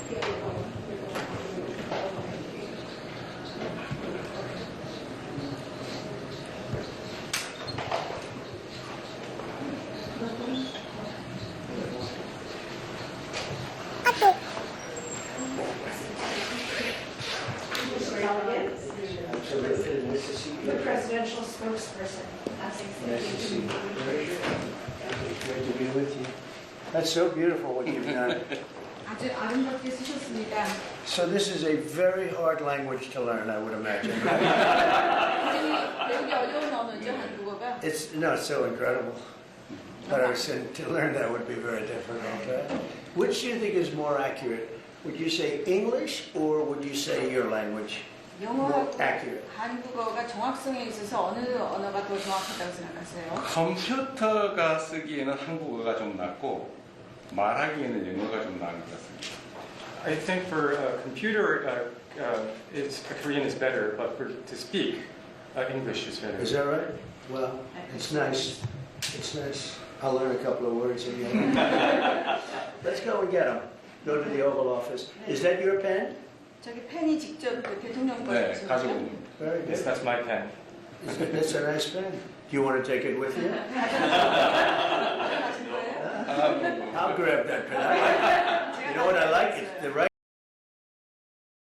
The presidential spokesperson. Great to be with you. That's so beautiful what you've done. 아주 아름답게 쓰셨습니다. So this is a very hard language to learn, I would imagine. 굉장히 배우기 어려운 언어죠, 한국어가. It's so incredible. But I said to learn that would be very difficult. Right? Which do you think is more accurate? Would you say English or would you say your language? More 영어하고 accurate. 한국어가 정확성에 있어서 어느 언어가 더 정확하다고 생각하세요? 컴퓨터가 쓰기에는 한국어가 좀 낫고 말하기에는 영어가 좀 나은 것 같습니다. I think for computer, Korean is better, but to speak, English is better. Is that right? Well, it's nice. It's nice. I'll learn a couple of words again. Let's go and get them. Go to the Oval Office. Is that your pen? 저기 펜이 직접 그 대통령 네, 거죠? 가지고 옵니다. Very Yes, good. that's my pen. That's a nice pen. Do you want to take it with you? 가진 거예요? I'll grab that pen. I like it. You know what I like? It's the right